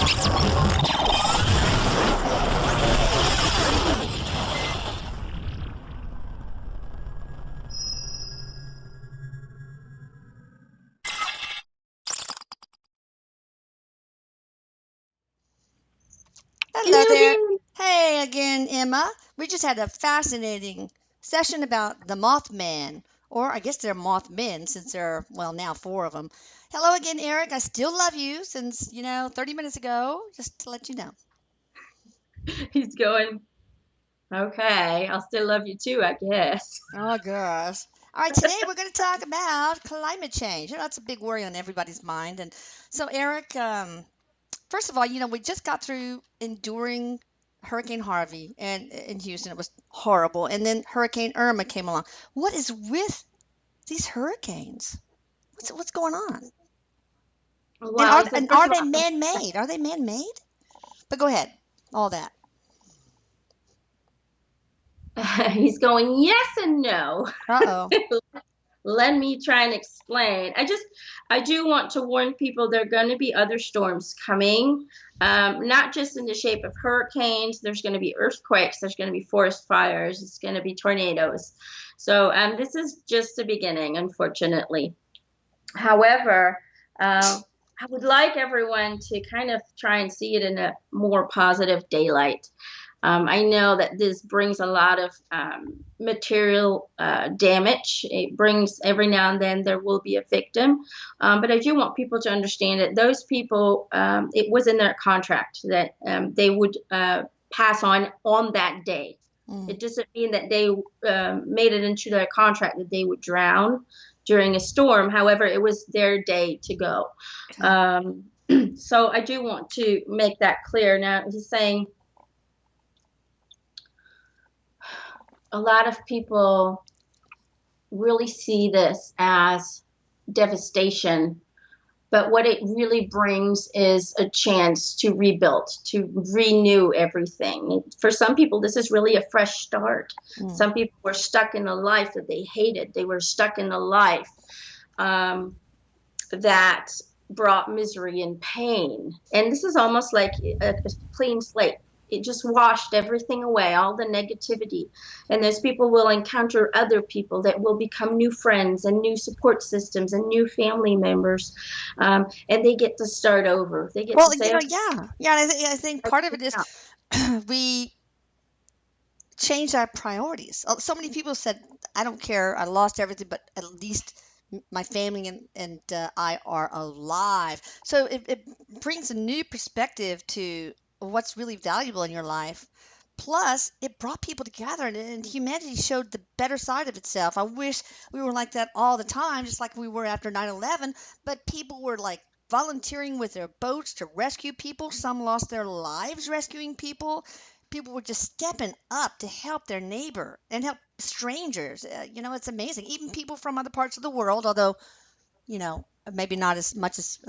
Hello there. Hey again, Emma. We just had a fascinating session about the Mothman, or I guess they're Mothmen since there are, well, now four of them. Hello again, Erik. I still love you since, 30 minutes ago, just to let you know. He's going, okay, I'll still love you too, I guess. Oh, gosh. All right, today we're going to talk about climate change. That's a big worry on everybody's mind. And so, Erik, first of all, we just got through enduring Hurricane Harvey and in Houston. It was horrible. And then Hurricane Irma came along. What is with these hurricanes? What's going on? Well, and are they man-made? Are they man-made? But go ahead. All that. He's going, yes and no. Uh-oh. Let me try and explain. I do want to warn people there are going to be other storms coming, not just in the shape of hurricanes. There's going to be earthquakes. There's going to be forest fires. It's going to be tornadoes. So this is just the beginning, unfortunately. However, I would like everyone to kind of try and see it in a more positive daylight. I know that this brings a lot of material damage. It brings, every now and then there will be a victim. But I do want people to understand that those people, it was in their contract that they would pass on that day. It doesn't mean that they made it into their contract that they would drown during a storm. However, it was their day to go. Okay. So I do want to make that clear. Now, he's saying, a lot of people really see this as devastation, but what it really brings is a chance to rebuild, to renew everything. For some people, this is really a fresh start. Some people were stuck in a life that they hated. They were stuck in a life that brought misery and pain. And this is almost like a clean slate. It just washed everything away, all the negativity. And those people will encounter other people that will become new friends and new support systems and new family members. And they get to start over. They get to say, yeah. I think part of it is we changed our priorities. So many people said, I don't care, I lost everything, but at least my family and I are alive. So it brings a new perspective to what's really valuable in your life. Plus, it brought people together, and humanity showed the better side of itself. I wish we were like that all the time, just like we were after 9/11, but people were like volunteering with their boats to rescue people. Some lost their lives rescuing people. People were just stepping up to help their neighbor and help strangers. It's amazing. Even people from other parts of the world, although, maybe not as much as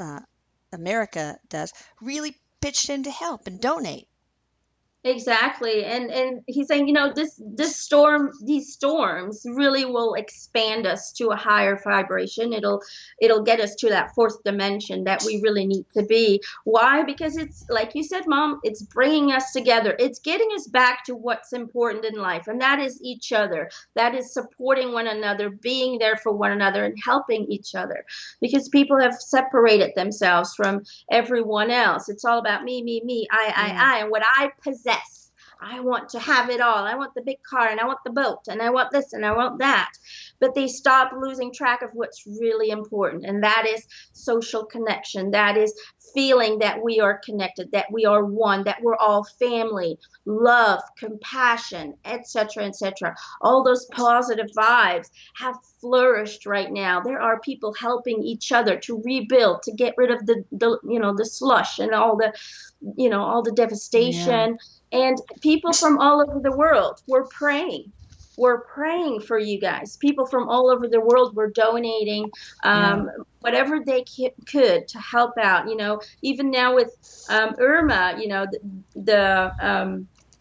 America does, really pitched in to help and donate. Exactly. And he's saying, these storms really will expand us to a higher vibration. It'll get us to that fourth dimension that we really need to be. Why? Because it's like you said, Mom, it's bringing us together. It's getting us back to what's important in life. And that is each other. That is supporting one another, being there for one another and helping each other, because people have separated themselves from everyone else. It's all about me, I, and what I possess. I want to have it all. I want the big car, and I want the boat, and I want this, and I want that. But they stop losing track of what's really important, and that is social connection. That is feeling that we are connected, that we are one, that we're all family, love, compassion, etc., etc. All those positive vibes have flourished right now. There are people helping each other to rebuild, to get rid of the slush and all the devastation. Yeah. And people from all over the world were praying. We're praying for you guys. People from all over the world were donating whatever they could to help out. Even now with Irma,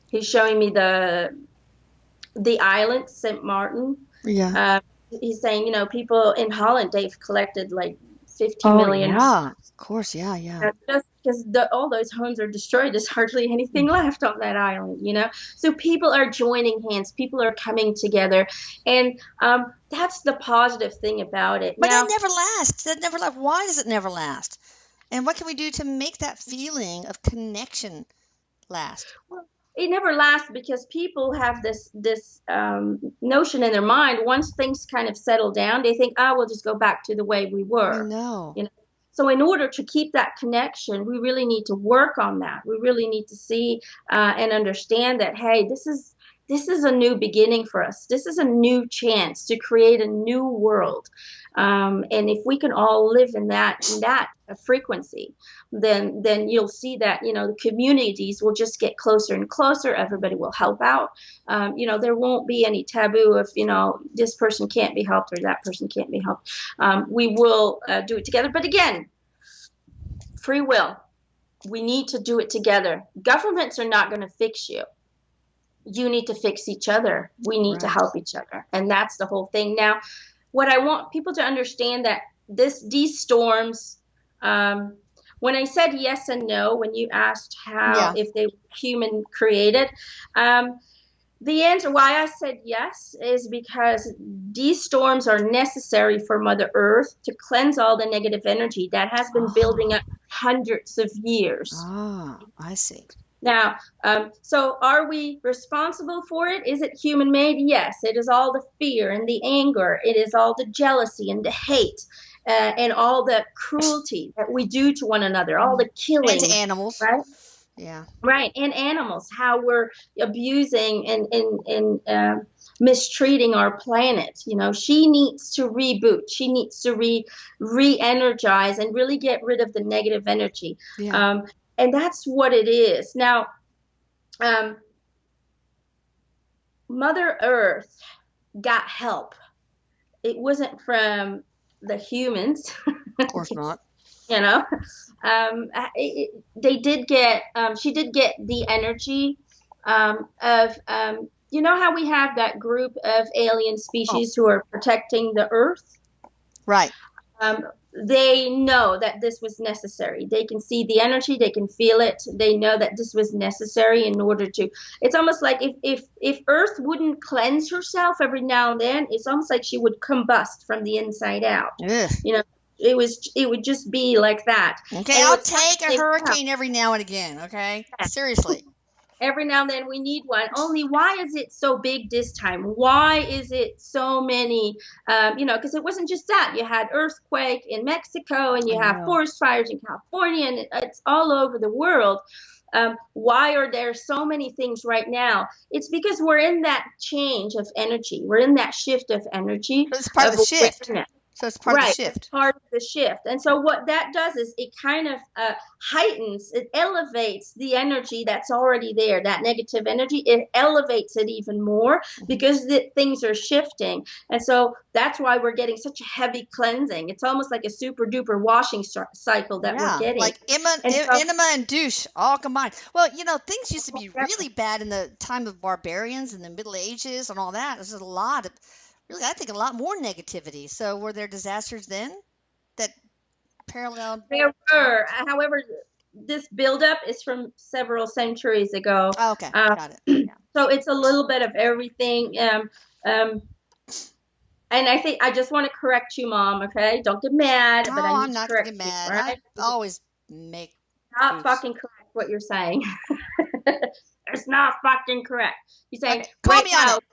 he's showing me the island, St. Martin. Yeah. He's saying, people in Holland, they've collected like 50 million. Yeah, of course. Yeah. Just because all those homes are destroyed. There's hardly anything left on that island, So people are joining hands. People are coming together. And that's the positive thing about it. But Now, that never lasts. That never lasts. Why does it never last? And what can we do to make that feeling of connection last? it never lasts because people have this notion in their mind. Once things kind of settle down, they think, "Oh, we'll just go back to the way we I were." know. So in order to keep that connection, we really need to work on that. We really need to see and understand that, hey, this is a new beginning for us. This is a new chance to create a new world. And if we can all live in that frequency, then you'll see that the communities will just get closer and closer. Everybody will help out. There won't be any taboo of this person can't be helped or that person can't be helped. We will do it together. But again, free will. We need to do it together. Governments are not going to fix you. You need to fix each other. We need to help each other. And that's the whole thing. Now, what I want people to understand that these storms, when I said yes and no, when you asked if they were human created, the answer why I said yes is because these storms are necessary for Mother Earth to cleanse all the negative energy that has been building up hundreds of years. Ah, I see. Now, so are we responsible for it? Is it human made? Yes. It is all the fear and the anger. It is all the jealousy and the hate and all the cruelty that we do to one another, all the killing. And to animals. Right? Yeah. Right. And animals, how we're abusing and mistreating our planet. She needs to reboot. She needs to re-energize and really get rid of the negative energy. Yeah. And that's what it is. Now, Mother Earth got help. It wasn't from the humans. Of course not. They did get, she did get the energy of, how we have that group of alien species who are protecting the Earth? Right. They know that this was necessary. They can see the energy. They can feel it. They know that this was necessary in order to. It's almost like if Earth wouldn't cleanse herself every now and then, it's almost like she would combust from the inside out. Ugh. It would just be like that. Okay, I'll take a hurricane every now and again. Okay, seriously. Every now and then we need one. Only why is it so big this time? Why is it so many? Because it wasn't just that. You had earthquake in Mexico, and you have forest fires in California, and it's all over the world. Why are there so many things right now? It's because we're in that change of energy. We're in that shift of energy. It's part of the shift. So it's part of the shift. It's part of the shift. And so what that does is it kind of heightens, it elevates the energy that's already there, that negative energy. It elevates it even more because things are shifting. And so that's why we're getting such a heavy cleansing. It's almost like a super duper washing cycle that we're getting. Like enema and douche all combined. Well, things used to be really bad in the time of barbarians in the Middle Ages and all that. There's a lot of really, I think a lot more negativity. So were there disasters then that paralleled? There were. However, this buildup is from several centuries ago. Oh, okay. Got it. Yeah. So it's a little bit of everything. And I think I just want to correct you, Mom, okay? Don't get mad. No, but I'm not going to get mad. Right? I always make not fucking correct what you're saying. It's not fucking correct. You're saying, call me on it.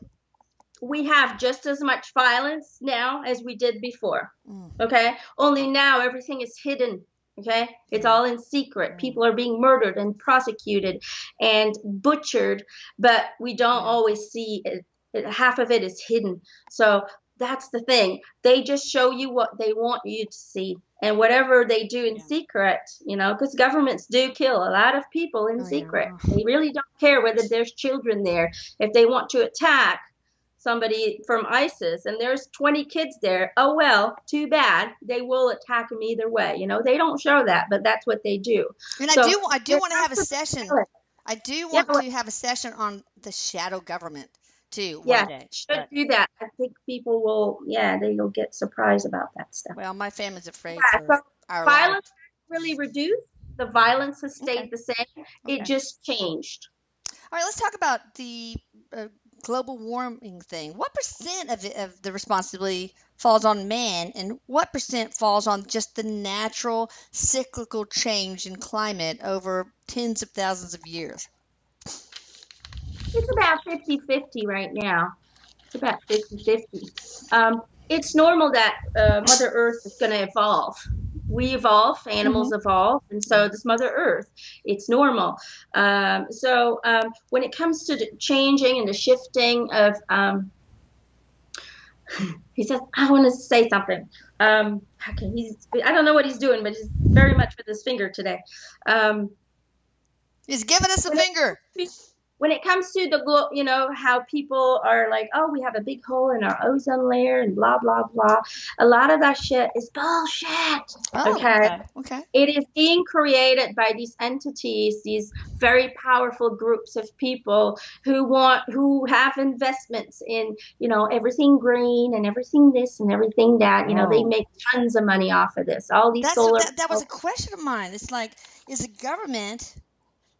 We have just as much violence now as we did before. Okay? Only now everything is hidden. Okay? It's all in secret. People are being murdered and prosecuted and butchered, but we don't always see it. Half of it is hidden. So that's the thing. They just show you what they want you to see. And whatever they do in secret, because governments do kill a lot of people in secret. They really don't care whether there's children there. If they want to attack somebody from ISIS and there's 20 kids there, oh well, too bad. They will attack them either way. They don't show that, but that's what they do. And so, I do want to have a session. I do want to have a session on the shadow government too one day. Should do that. I think people will, they'll get surprised about that stuff. Well, my family's afraid So for our violence life. really reduced The violence has Okay. stayed the same. It Okay. just changed. All right, let's talk about the global warming thing. What percent of the responsibility falls on man, and what percent falls on just the natural cyclical change in climate over tens of thousands of years? It's about 50-50 right now. It's about 50-50. It's normal that Mother Earth is going to evolve. We evolve, Mm-hmm. animals evolve, and so does Mother Earth. It's normal. When it comes to the changing and the shifting of, he says, I want to say something. Okay, I don't know what he's doing, but he's very much with his finger today. Um, He's giving us a when it finger. when it comes to how people are like, oh, we have a big hole in our ozone layer and blah blah blah. A lot of that shit is bullshit. Oh, Okay. okay. Okay. It is being created by these entities, these very powerful groups of people who have investments in, everything green and everything this and everything that. They Oh. make tons of money off of this. All these solar That was panels. a question of mine. It's like, is the government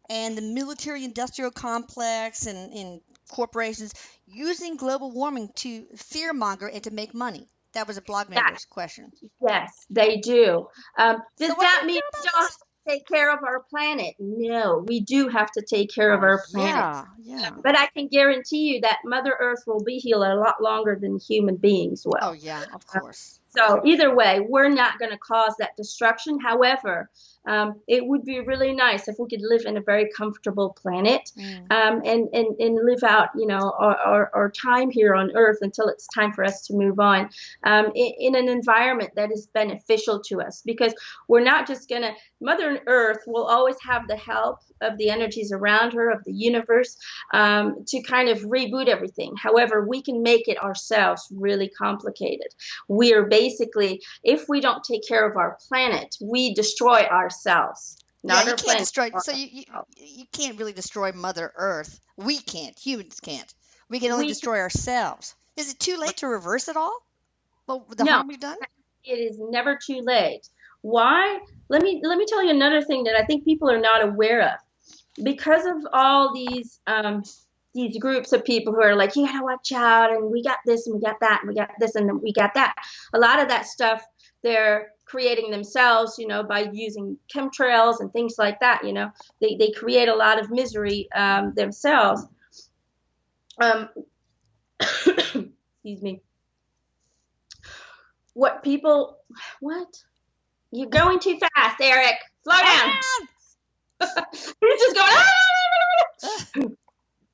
and the military industrial complex and corporations using global warming to fearmonger and to make money? That was a blog Yeah, member's question. yes, they do. So Does what do that we mean feel we about don't have this? to take care of our planet? No, we do have to take care of Oh, our planet. yeah, yeah. But I can guarantee you that Mother Earth will be here a lot longer than human beings Oh, will. yeah, of course. So either way, we're not going to cause that destruction. However, it would be really nice if we could live in a very comfortable planet, Mm. and live out, our time here on Earth until it's time for us to move on, in an environment that is beneficial to us. Because we're not just going to, Mother Earth will always have the help of the energies around her, of the universe, to kind of reboot everything. However, we can make it ourselves really complicated. We are basically, if we don't take care of our planet, we destroy ourselves, Yeah, not you our can't planet. destroy. So you can't really destroy Mother Earth. We can't. Humans can't. We can only We destroy ourselves. Is it too late to reverse it all? Well, the No, harm we've done? it is never too late. Why? Let me tell you another thing that I think people are not aware of. Because of all these groups of people who are like, you gotta watch out, and we got this, and we got that, and we got this, and we got that. A lot of that stuff they're creating themselves, by using chemtrails and things like that. They create a lot of misery, themselves. Um, excuse me. What people? What? You're going too fast, Eric. Slow down. He's just going.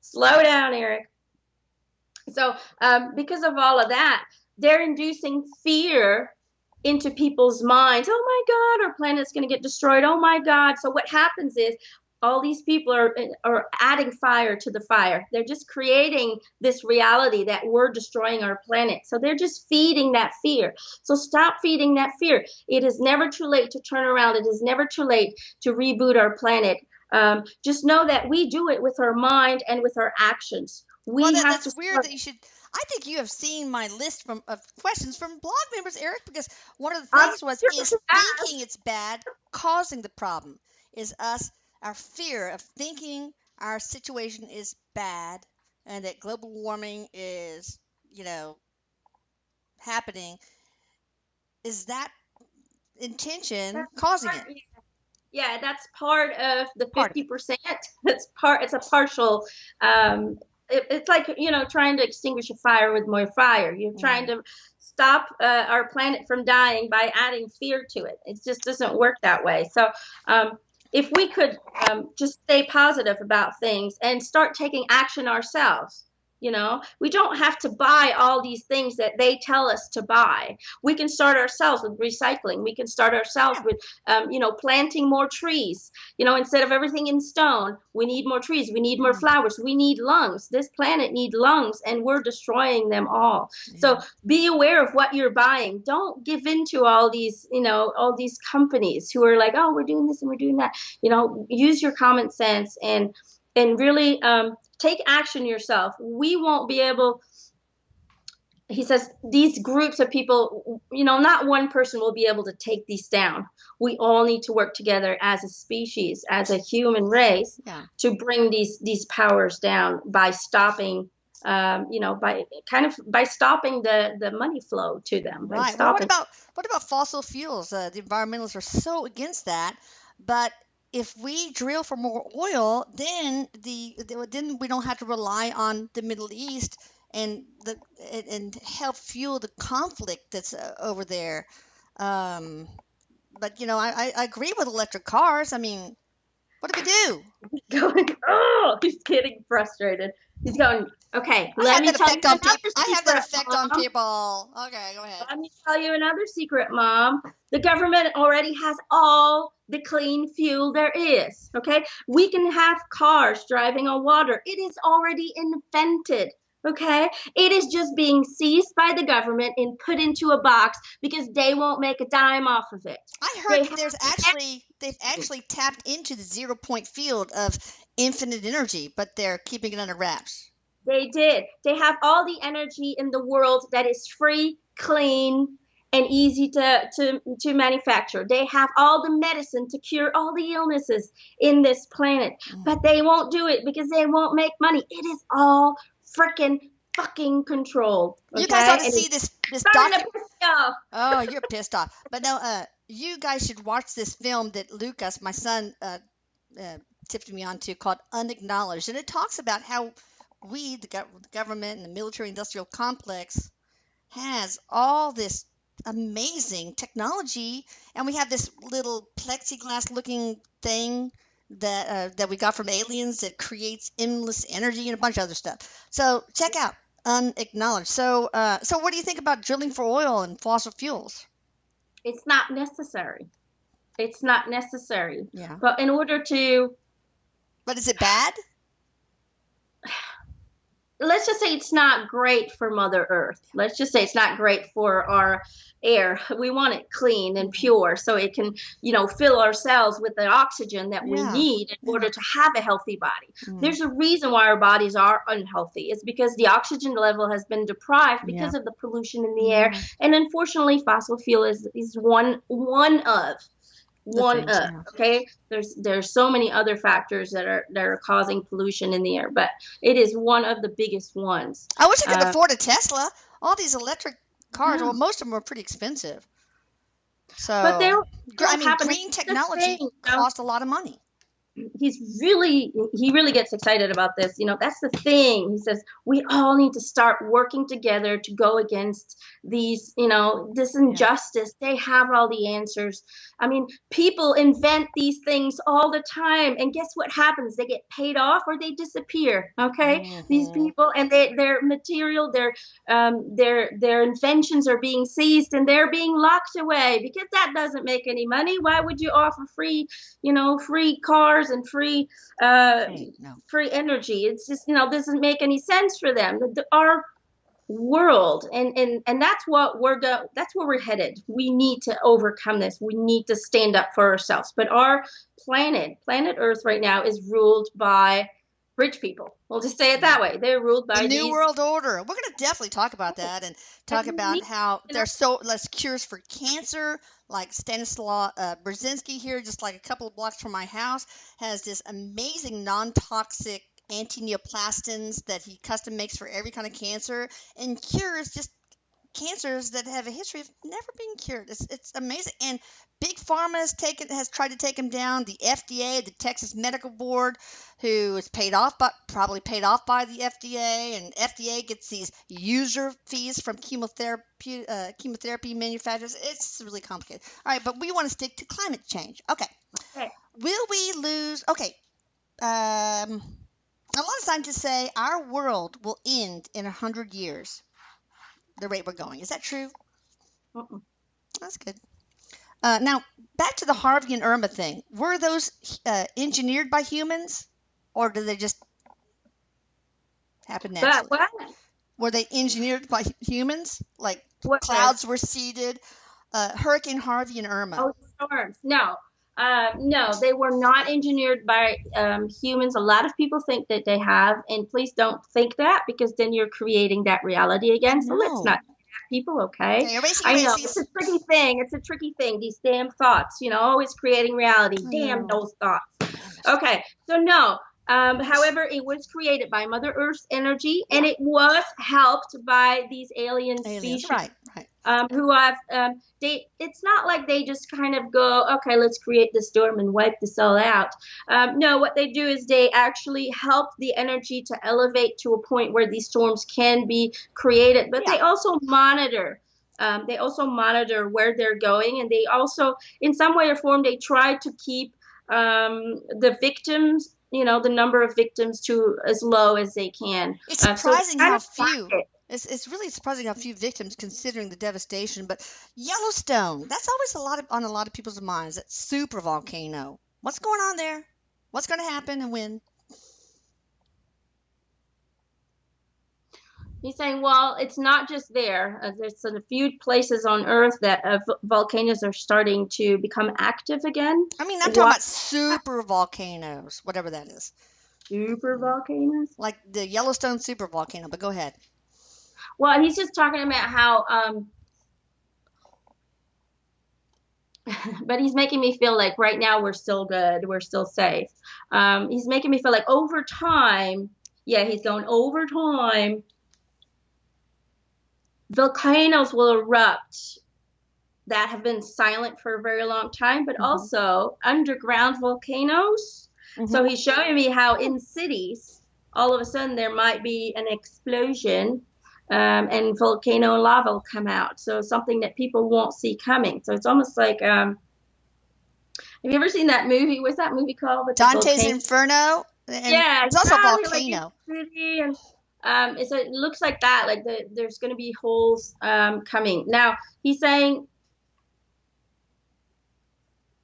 Slow down, Eric. So, because of all of that, they're inducing fear into people's minds. Oh my God, our planet's going to get destroyed. Oh my God. So what happens is all these people are adding fire to the fire. They're just creating this reality that we're destroying our planet. So they're just feeding that fear. So stop feeding that fear. It is never too late to turn around. It is never too late to reboot our planet. Just know that we do it with our mind and with our actions. Well, We have that's to weird start. that you should. I think you have seen my list of questions from blog members, Eric, because one of the I'm things was, sure is you thinking have. it's bad causing the problem? Is us, our fear of thinking our situation is bad and that global warming is, you know, happening, is that intention causing it? Yeah, that's part of the Part of it. 50%. It's a partial, it's like, trying to extinguish a fire with more fire. You're trying Mm. to stop our planet from dying by adding fear to it. It just doesn't work that way. So, if we could, just stay positive about things and start taking action ourselves. We don't have to buy all these things that they tell us to buy. We can start ourselves with recycling. We can start ourselves Yeah. with, planting more trees. Instead of everything in stone, we need more trees. We need more Mm. flowers. We need lungs. This planet needs lungs, and we're destroying them all. Yeah. So be aware of what you're buying. Don't give in to all these companies who are like, oh, we're doing this and we're doing that. Use your common sense and really, take action yourself. We won't be able. he says these groups of people, not one person will be able to take these down. We all need to work together as a species, as a human race, Yeah. to bring these powers down by stopping, by stopping the money flow to them, by Right. Well, stopping. what about fossil fuels? The environmentalists are so against that, but if we drill for more oil, then then we don't have to rely on the Middle East and and help fuel the conflict that's over there. Um, but I agree with electric cars. I mean, what do we do? Going, oh, he's getting frustrated. He's going, okay, I let have me that tell you effect on people. another I have that secret, effect on Mom. people. Okay, go ahead. Let me tell you another secret, Mom. The government already has all the clean fuel there is. Okay, we can have cars driving on water. It is already invented. Okay, it is just being seized by the government and put into a box because they won't make a dime off of it. I They heard have they've actually tapped into the 0 point field of infinite energy, but they're keeping it under wraps. They did. They have all the energy in the world that is free, clean, and easy to manufacture. They have all the medicine to cure all the illnesses in this planet, but they won't do it because they won't make money. It is all freaking fucking controlled. Okay? You guys ought to And see it's this starting doc. to piss me off. Oh, you're pissed off. But no, you guys should watch this film that Lucas, my son, uh, tipped me onto called Unacknowledged, and it talks about how we, the government and the military-industrial complex, has all this amazing technology, and we have this little plexiglass-looking thing that we got from aliens that creates endless energy and a bunch of other stuff. So check out Unacknowledged. So what do you think about drilling for oil and fossil fuels? It's not necessary. It's not necessary. Yeah. But in order to, But is it bad? let's just say it's not great for Mother Earth. Let's just say it's not great for our air. We want it clean and pure so it can, fill our cells with the oxygen that we Yeah. need in order to have a healthy body. Mm. There's a reason why our bodies are unhealthy. It's because the oxygen level has been deprived because of the pollution in the air. And unfortunately, fossil fuel is one things, of okay, there's so many other factors that are causing pollution in the air, but it is one of the biggest ones. I wish I could afford a Tesla. All these electric cars, Yeah. well, most of them are pretty expensive. So, But green technology costs a lot of money. he really gets excited about this. That's the thing. He says we all need to start working together to go against these, this injustice. They have all the answers. I mean, people invent these things all the time, and guess what happens? They get paid off or they disappear. Okay, these people, and their material, their inventions are being seized and they're being locked away because that doesn't make any money. Why would you offer free cars and free energy? It's just, doesn't make any sense for them. Our world, and that's what that's where we're headed. We need to overcome this. We need to stand up for ourselves. But our planet Earth right now is ruled by rich people. We'll just say it that way. They're ruled by the New World Order. We're going to definitely talk about that and talk about how there's so less cures for cancer. Like Stanislaw Brzezinski here, just like a couple of blocks from my house, has this amazing non-toxic anti-neoplastins that he custom makes for every kind of cancer and cures just cancers that have a history of never being cured. It's amazing. And Big Pharma has tried to take him down. The FDA, the Texas Medical Board, who is probably paid off by the FDA, and FDA gets these user fees from chemotherapy manufacturers. It's really complicated. All right, but we want to stick to climate change. Okay. Will we lose? Okay. A lot of scientists say our world will end in 100 years. The rate we're going. Is that true? That's good. Now, back to the Harvey and Irma thing. Were those engineered by humans, or did they just happen naturally? But what? Were they engineered by humans? Like What clouds were seeded? Hurricane Harvey and Irma. Oh, storms. No. No, they were not engineered by humans. A lot of people think that they have, and please don't think that, because then you're creating that reality I again. So let's not know. do that, people, okay? Okay, erasing I know it's a erases. tricky thing. It's a tricky thing. These damn thoughts, always creating reality. I Damn know. those thoughts. Damn it. Okay, so no. However, it was created by Mother Earth's energy, Yeah. and it was helped by these alien Aliens. species Right. Right. who have it's not like they just kind of go, okay, let's create this storm and wipe this all out. No, what they do is they actually help the energy to elevate to a point where these storms can be created, but Yeah. they also monitor where they're going, and they also, in some way or form, they try to keep the victims, the number of victims, to as low as they can. It's So it's surprising kind how of few. quiet. It's really surprising how few victims considering the devastation. But Yellowstone, that's always on a lot of people's minds. That super volcano. What's going on there? What's going to happen and when? He's saying, well, it's not just there. There's a few places on Earth that volcanoes are starting to become active again. I mean, I'm talking What about super volcanoes, whatever that is. super volcanoes? Like the Yellowstone super volcano, but go ahead. Well, he's just talking about how, but he's making me feel like right now we're still good, we're still safe. He's making me feel like over time, yeah, he's going over time, volcanoes will erupt that have been silent for a very long time, but also underground volcanoes. So he's showing me how in cities, all of a sudden there might be an explosion, and volcano lava will come out. So something that people won't see coming. So it's almost like, have you ever seen that movie? What's that movie called with the Dante's volcano? Inferno, and Yeah, it's also a exactly. Like in volcano. the city, and it looks like that. Like there's going to be holes coming. Now he's saying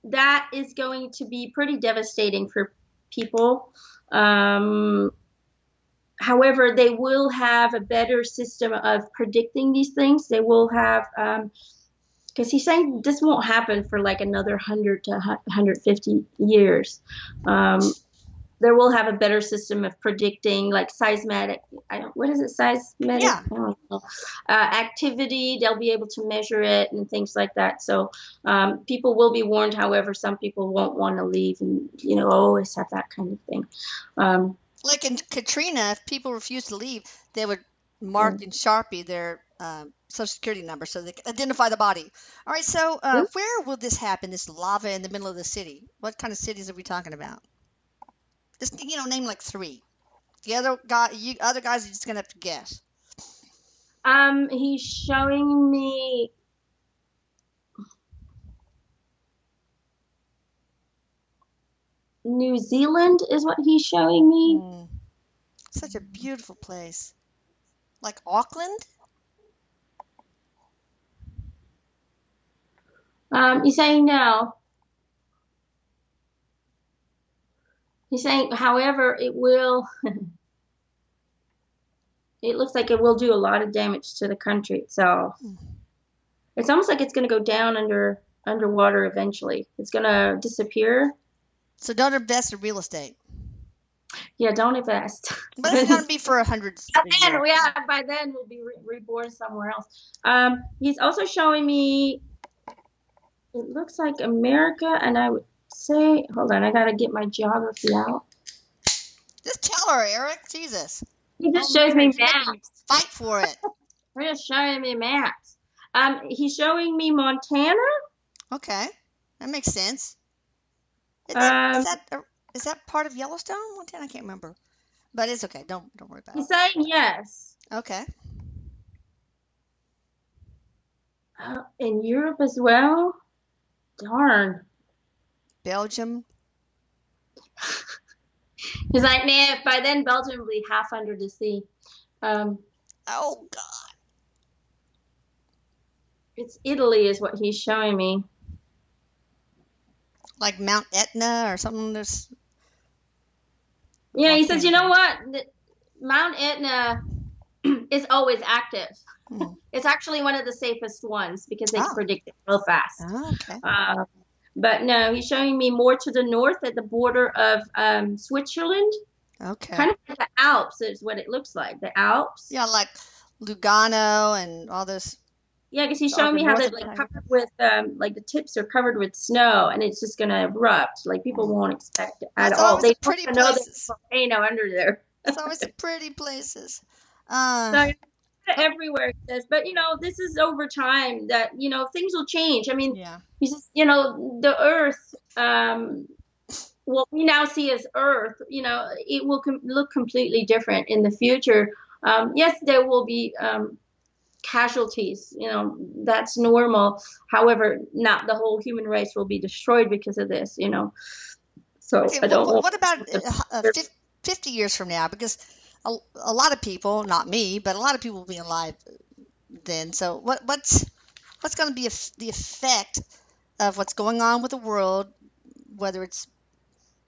that is going to be pretty devastating for people. However, they will have a better system of predicting these things. They will have, because he's saying this won't happen for like another 100 to 150 years. There will have a better system of predicting, like seismic, what is it, seismic? Yeah. I don't know. Activity, they'll be able to measure it and things like that. So people will be warned. However, some people won't want to leave and, always have that kind of thing. Like in Katrina, if people refuse to leave, they would mark in Sharpie their social security number so they can identify the body. All right, so where will this happen, this lava in the middle of the city? What kind of cities are we talking about? Just, name like 3. The other guys are just going to have to guess. He's showing me New Zealand is what he's showing me. Such a beautiful place. Like Auckland? He's saying no. He's saying, however, it looks like it will do a lot of damage to the country itself. It's almost like it's going to go down underwater eventually. It's going to disappear. So don't invest in real estate. Yeah, don't invest. But it's going to be for 100 years. By then we'll be reborn somewhere else. He's also showing me, it looks like America, and I would say, hold on, I got to get my geography out. Just tell her, Eric. Jesus. He just shows me maps. Fight for it. We're just showing me maps. He's showing me Montana. Okay, that makes sense. Is that part of Yellowstone, Montana? I can't remember, but it's okay. Don't worry about it. He's saying yes. Okay. In Europe as well. Darn. Belgium. He's like, man, by then Belgium will be half under the sea. Oh God. It's Italy is what he's showing me. Like Mount Etna or something. Yeah, he says, you know what? Mount Etna is always active. It's actually one of the safest ones because they can predict it real fast. Oh, okay. But no, he's showing me more to the north at the border of Switzerland, Okay. kind of like the Alps is what it looks like. The Alps. Yeah, like Lugano and all this, Yeah, because he's or showing the me how they're northern like part. covered with like the tips are covered with snow and it's just gonna erupt. Like people won't expect it Well, at it's all. always the They don't pretty even know there's places. a volcano under there. It's always the pretty places. So everywhere it says, but this is over time that things will change. I mean, Yeah. you just the Earth, what we now see as Earth, it will look completely different in the future. Yes, there will be casualties, that's normal. However, not the whole human race will be destroyed because of this. So Okay. I don't want What about to. 50 years from now? Because a lot of people, not me, but a lot of people will be alive then. So what's going to be the effect of what's going on with the world, whether it's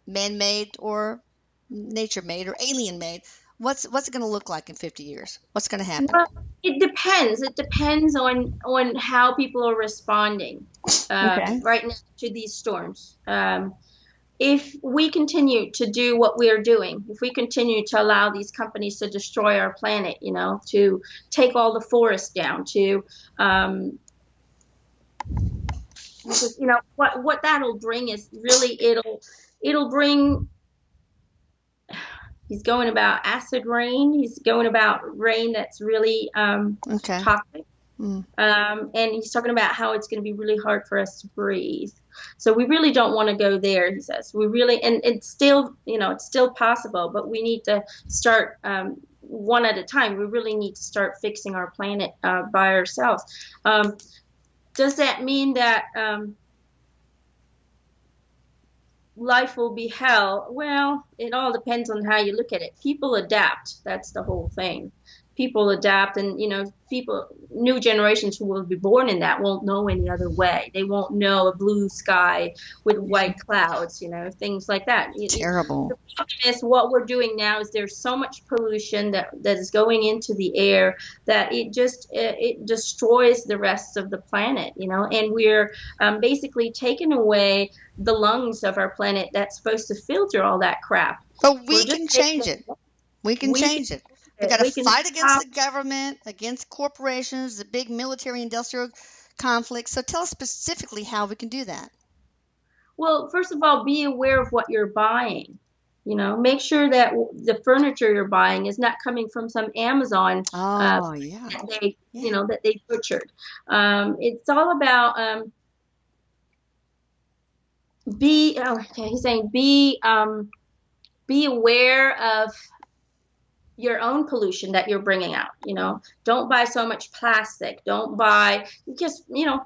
man-made or nature-made or alien-made? What's it going to look like in 50 years? What's going to happen? Well, it depends. It depends on how people are responding Okay. right now to these storms. If we continue to do what we are doing, if we continue to allow these companies to destroy our planet, to take all the forests down, to because what that'll bring is really it'll bring. He's going about acid rain. He's going about rain that's really Okay. toxic. Mm. And he's talking about how it's going to be really hard for us to breathe. So we really don't want to go there, he says. We really, and it's still, it's still possible, but we need to start one at a time. We really need to start fixing our planet by ourselves. Does that mean that life will be hell? Well, it all depends on how you look at it. People adapt. That's the whole thing. People adapt, and new generations who will be born in that won't know any other way. They won't know a blue sky with white clouds, things like that. Terrible. The problem is what we're doing now is there's so much pollution that is going into the air that it destroys the rest of the planet, and we're basically taking away the lungs of our planet that's supposed to filter all that crap. But We're we just can taking change it. it. We can We can change it. We it. got to We can fight against stop. the government, against corporations, the big military industrial conflicts. So tell us specifically how we can do that. Well, first of all, be aware of what you're buying. Make sure that the furniture you're buying is not coming from some Amazon Oh, yeah. that they, Yeah. that they butchered. It's all about okay, he's saying be aware of your own pollution that you're bringing out. Don't buy so much plastic. Don't buy because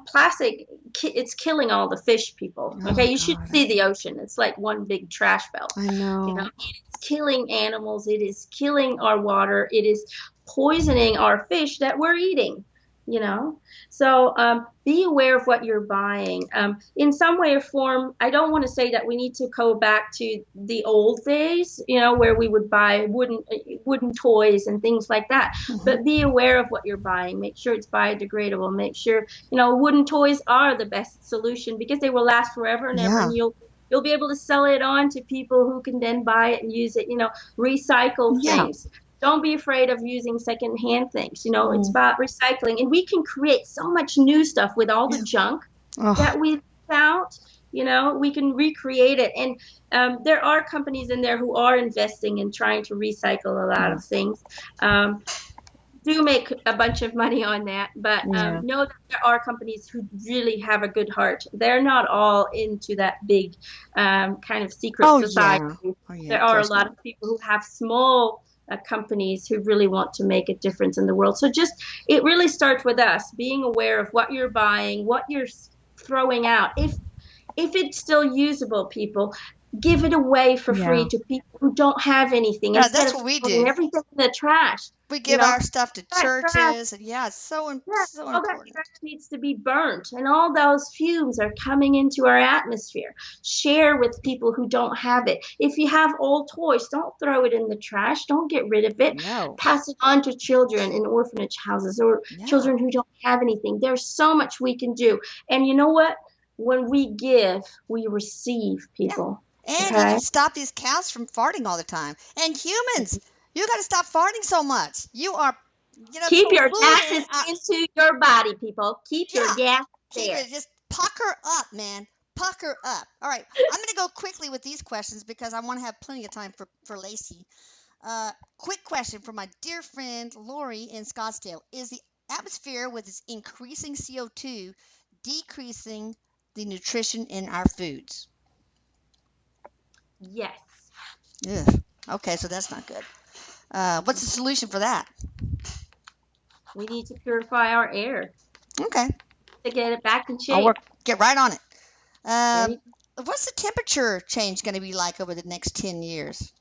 plastic, it's killing all the fish people. Oh, Okay, you should God. see the ocean. It's like one big trash belt. I know. It's killing animals. It is killing our water. It is poisoning our fish that we're eating. you know so be aware of what you're buying. In some way or form, I don't want to say that we need to go back to the old days, where we would buy wooden toys and things like that. Hmm. But be aware of what you're buying. Make sure it's biodegradable. Make sure wooden toys are the best solution because they will last forever and ever, Yeah. and you'll be able to sell it on to people who can then buy it and use it. Recycle Yeah. things. Don't be afraid of using secondhand things. It's Mm. about recycling, and we can create so much new stuff with all the Yeah. junk Oh, that we found. We can recreate it, and there are companies in there who are investing in trying to recycle a lot yeah. of things. Do make a bunch of money on that, but Yeah. know that there are companies who really have a good heart. They're not all into that big kind of secret Oh, society. yeah. Oh, yeah. There Of are a course lot not. of people who have small companies who really want to make a difference in the world. So it really starts with us being aware of what you're buying, what you're throwing out. If it's still usable, people, give it away for Yeah. free to people who don't have anything Yeah, instead that's of what we throwing do. everything in the trash. We You give know, our stuff to that trash, churches, and yeah, it's yeah, so all that important. trash needs to be burnt, and all those fumes are coming into our atmosphere. Share with people who don't have it. If you have old toys, don't throw it in the trash. Don't get rid of it. No. Pass it on to children in orphanage houses or Yeah. children who don't have anything. There's so much we can do. And you know what? when we give, we receive, Yeah. people. And you Okay? can stop these cows from farting all the time. And humans, you got to stop farting so much. You are, Keep your polluting. gases into your body, people. Keep your Yeah. gas Keep there. it. Just pucker up, man. Pucker up. All right. I'm going to go quickly with these questions because I want to have plenty of time for Lacey. Quick question from my dear friend Lori in Scottsdale. Is the atmosphere with its increasing CO2 decreasing the nutrition in our foods? Yes. Ugh. Okay, so that's not good. What's the solution for that? We need to purify our air Okay, to get it back in I'll shape. get right on it. There you What's the temperature change going to be like over the next 10 years?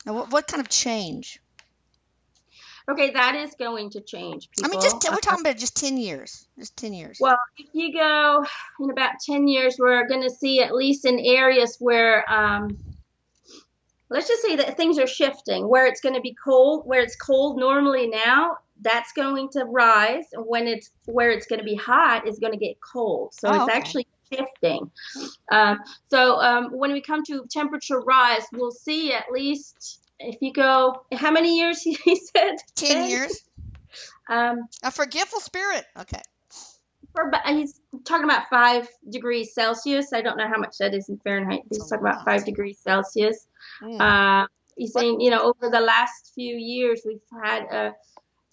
What kind of change? Okay, that is going to change, I mean, people. we're talking about just 10 years. Just 10 years. Well, if you go in about 10 years, we're going to see, at least in areas where, let's just say that things are shifting, where it's going to be cold, where it's cold normally now, that's going to rise. And where it's going to be hot is going to get cold. So Oh, it's okay. actually shifting. When we come to temperature rise, we'll see, at least if you go, how many years he said? 10 years. A forgetful spirit. Okay. He's talking about 5 degrees Celsius. I don't know how much that is in Fahrenheit. He's talking about 5 degrees Celsius. He's saying, over the last few years, we've had,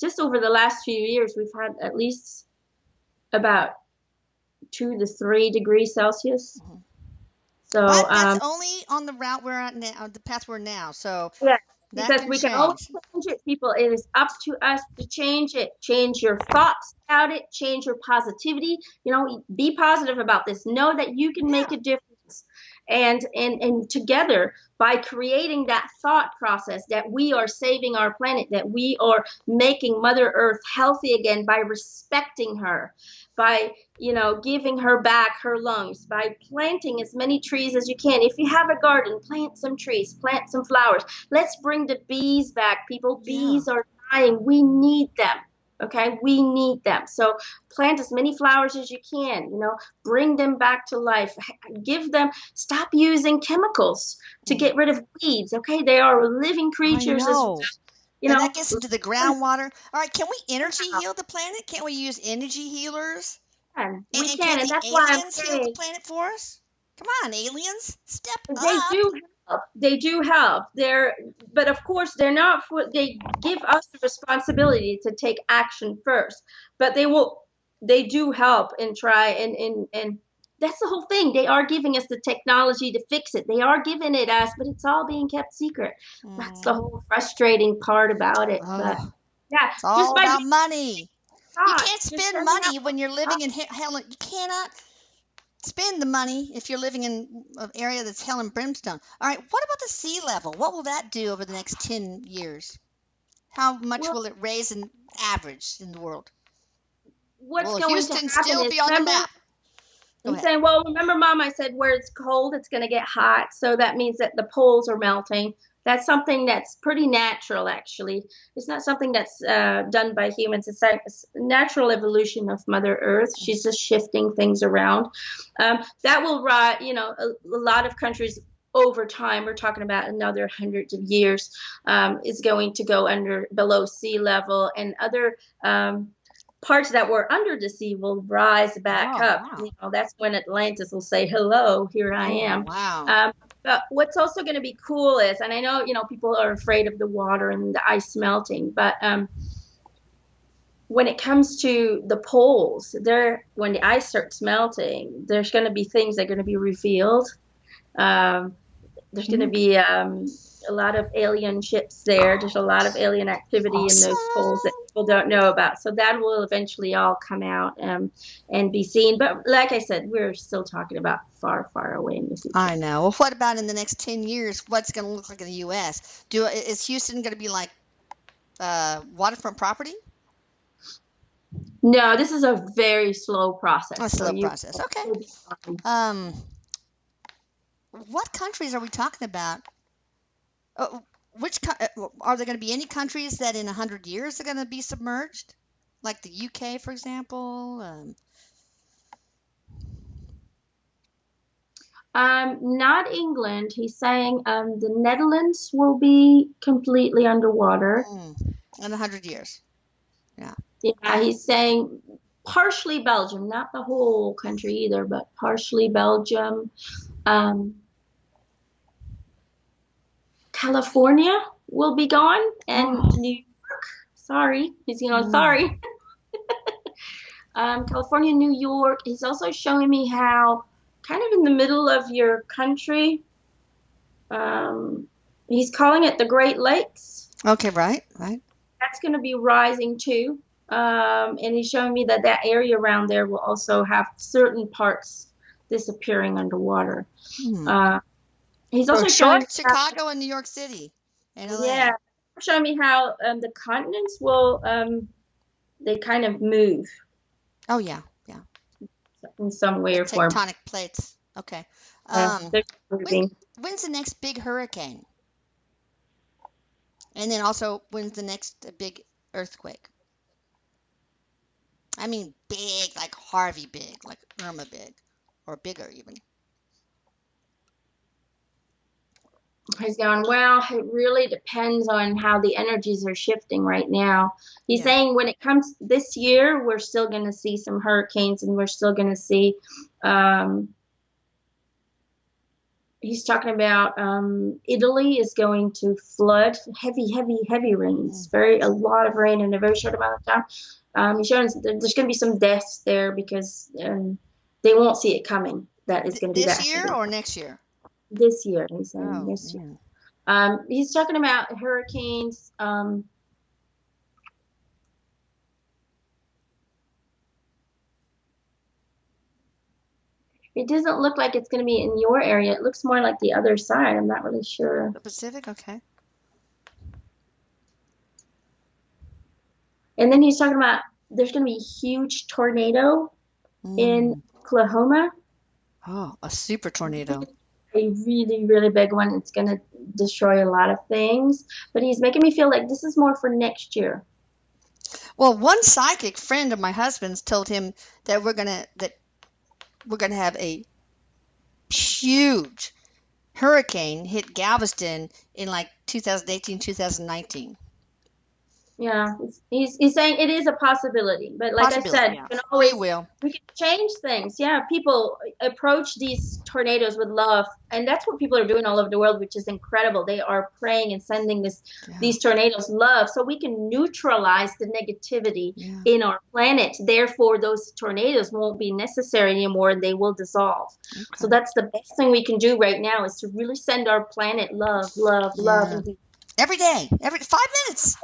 just over the last few years, we've had at least about 2 to 3 degrees Celsius. Mm-hmm. So But that's only on the route we're at now, the path we're now. So yeah, that because can we can always change. change it, people. It is up to us to change it. Change your thoughts about it. Change your positivity. Be positive about this. Know that you can make Yeah. a difference. And together, by creating that thought process that we are saving our planet, that we are making Mother Earth healthy again by respecting her, by giving her back her lungs, by planting as many trees as you can. If you have a garden, plant some trees, plant some flowers. Let's bring the bees back, people. Yeah. Bees are dying. We need them. Okay, we need them. So plant as many flowers as you can. Bring them back to life. Stop using chemicals to get rid of weeds. Okay, they are living creatures I as know. well. And that gets into the groundwater. All right, can we energy heal the planet? Can't we use energy healers? We And can, can and the that's why I'm aliens heal the saying planet for us? Come on, aliens, step they up. do help. They do help. But of course, they're not. They give us the responsibility to take action first. But they will. They do help and try and that's the whole thing. They are giving us the technology to fix it. They are giving it us, but it's all being kept secret. That's the whole frustrating part about it. But Oh, yeah, it's just all by about being money. You taught, can't just spend sending out money when you're living in hell. You cannot spend the money if you're living in an area that's hell and brimstone. All right, what about the sea level? What will that do over the next 10 years? How much well, will it raise in average in the world? what's Will going to Houston happen still is, be on the remember, map? Go I'm ahead. saying, well, remember, Mom, I said where it's cold, it's going to get hot. So that means that the poles are melting. That's something that's pretty natural, actually. It's not something that's done by humans. It's a natural evolution of Mother Earth. She's just shifting things around. That will rise, a lot of countries over time, we're talking about another hundreds of years, is going to go below sea level, and other parts that were under the sea will rise back Oh, up. wow. That's when Atlantis will say, hello, here I Oh, am. wow. But what's also going to be cool is, and I know, people are afraid of the water and the ice melting, but when it comes to the poles, when the ice starts melting, there's going to be things that are going to be revealed. Um, there's going to be a lot of alien ships there. There's a lot of alien activity in those poles that Awesome. people don't know about. So that will eventually all come out and be seen. But like I said, we're still talking about far, far away in the future. I know. Well, what about in the next 10 years? What's going to look like in the U.S.? Is Houston going to be like waterfront property? No, this is a very slow process. A So slow process. Okay. you'll be fine. What countries are we talking about? Are there going to be any countries that in 100 years are going to be submerged? Like the UK, for example? Not England. He's saying the Netherlands will be completely underwater. In 100 years. Yeah. Yeah, he's saying partially Belgium, not the whole country either, but partially Belgium. Um, California will be gone, and Oh. New York. Sorry, he's Mm. sorry. California, New York. He's also showing me how, kind of in the middle of your country, um, he's calling it the Great Lakes. Okay, right. That's going to be rising too. And he's showing me that that area around there will also have certain parts disappearing underwater. Hmm. Uh, he's So also showing me how, Chicago and New York City and yeah, LA. showing me how the continents will they kind of move Oh yeah, yeah. in some way Like or form. tectonic plates. Okay. Um, They're when moving. when's the next big hurricane? And then also when's the next big earthquake? I mean big, like Harvey big, like Irma big, or bigger even. He's going, well, it really depends on how the energies are shifting right now. He's Yeah. saying when it comes this year, we're still going to see some hurricanes and we're still going to see, um, he's talking about Italy is going to flood, heavy, heavy, heavy rains, Mm. a lot of rain in a very short amount of time. He's showing there's going to be some deaths there because they won't see it coming. That it's going to be This that year heavy or next year? this year. He's saying Oh this year. man. He's talking about hurricanes. It doesn't look like it's going to be in your area. It looks more like the other side. I'm not really sure. The Pacific, okay. And then he's talking about there's going to be a huge tornado in Mm. Oklahoma. Oh, a super tornado. A really, really big one. It's going to destroy a lot of things. But he's making me feel like this is more for next year. Well, one psychic friend of my husband's told him that we're gonna have a huge hurricane hit Galveston in like 2018, 2019. Yeah, he's saying it is a possibility, but like I Possibility, said, yeah. you can Free always will. we can change things. Yeah, people approach these tornadoes with love, and that's what people are doing all over the world, which is incredible. They are praying and sending Yeah, these tornadoes love, so we can neutralize the negativity yeah. in our planet. Therefore, those tornadoes won't be necessary anymore, and they will dissolve. So Okay. that's the best thing we can do right now is to really send our planet love, love, love, Yeah. and Every day, every 5 minutes.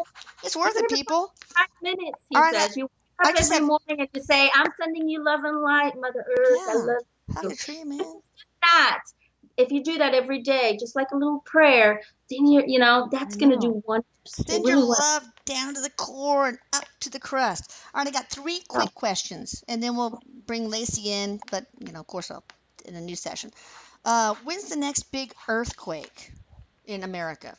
It's worth it, people. 5 minutes, All he right, says. You wake I up just every have, morning and you say, I'm sending you love and light, Mother Earth. I yeah, love hug you. a tree, man. That, if you do that every day, just like a little prayer, then I that's going to know. do wonders. It Send your really will. love down to the core and up to the crust. All right, I got three Oh, quick questions, and then we'll bring Lacey in, but, of course, in a new session. When's the next big earthquake in America?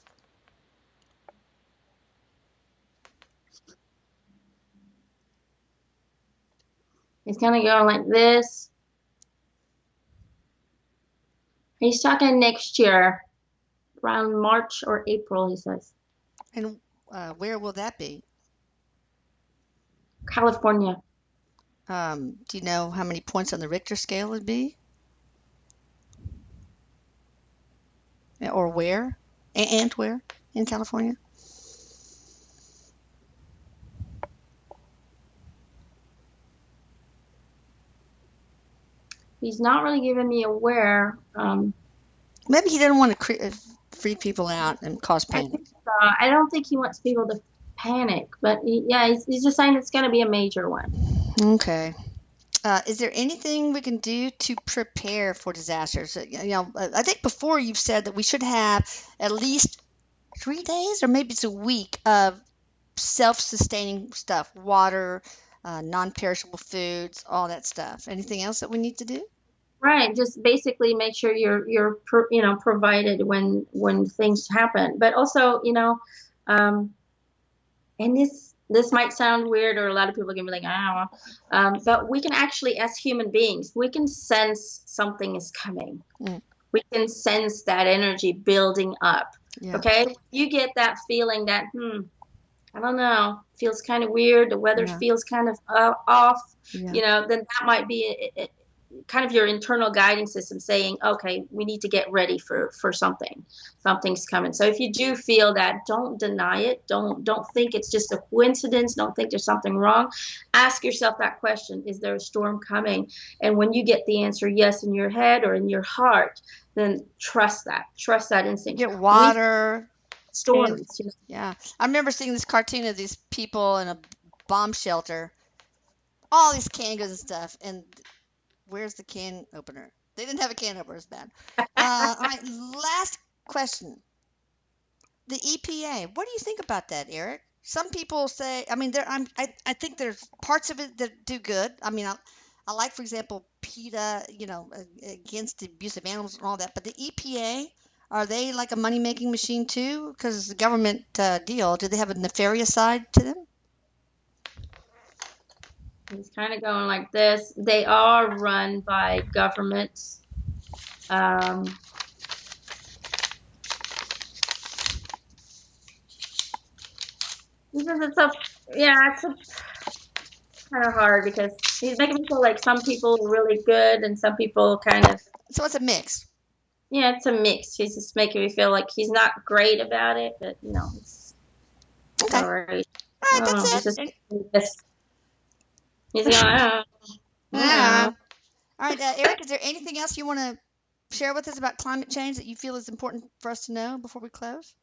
it's kind of going like this. He's talking next year, around March or April, he says. And where will that be? California. Do you know how many points on the Richter scale it'd be? Or where? And where in California? He's not really giving me a where. Maybe he didn't want to freak people out and cause I panic. think I don't think he wants people to panic, but he's just saying it's going to be a major one. Okay. Is there anything we can do to prepare for disasters? I think before you've said that we should have at least 3 days or maybe it's a week of self-sustaining stuff, water, non-perishable foods, all that stuff. Anything else that we need to do? Right, just basically make sure you're provided when things happen. But also, um, and This might sound weird, or a lot of people are gonna be like, I don't know. But we can actually, as human beings, we can sense something is coming. Mm. We can sense that energy building up. Yeah. Okay? You get that feeling that, I don't know, feels kind of weird. The weather Yeah. feels kind of off. Yeah. Then that might be kind of your internal guiding system saying, okay, we need to get ready for something. Something's coming. So if you do feel that, don't deny it. Don't think it's just a coincidence. Don't think there's something wrong. Ask yourself that question: is there a storm coming? And when you get the answer yes in your head or in your heart, then trust that. Trust that instinct. Get We water. storms. Yeah. I remember seeing this cartoon of these people in a bomb shelter, all these canned goods and stuff, and where's the can opener? They didn't have a can opener. It's bad. All right, last question. The EPA. What do you think about that, Erik? Some people say, I mean, I think there's parts of it that do good. I mean, I like, for example, PETA, against the abuse of animals and all that. But the EPA, are they like a money-making machine too? Because the government deal, do they have a nefarious side to them? He's kind of going like this. They are run by governments. It's kind of hard because he's making me feel like some people are really good and some people kind of, So it's a mix. yeah, it's a mix. He's just making me feel like he's not great about it, but it's Okay. all right. All right, I don't know. that's it. He's going, I don't know. All right, Erik, is there anything else you want to share with us about climate change that you feel is important for us to know before we close?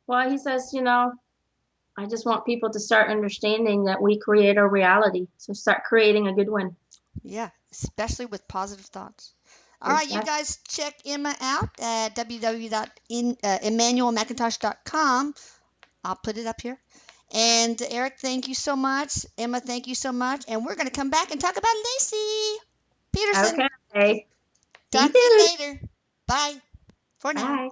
Well, he says, I just want people to start understanding that we create our reality. So start creating a good one. Yeah, especially with positive thoughts. All right, you guys check Emma out at www.emmanuelmcintosh.com. I'll put it up here. And Erik, thank you so much. Emma, thank you so much. And we're going to come back and talk about Lacey Peterson. Okay. Talk to you later. Bye for now. Bye.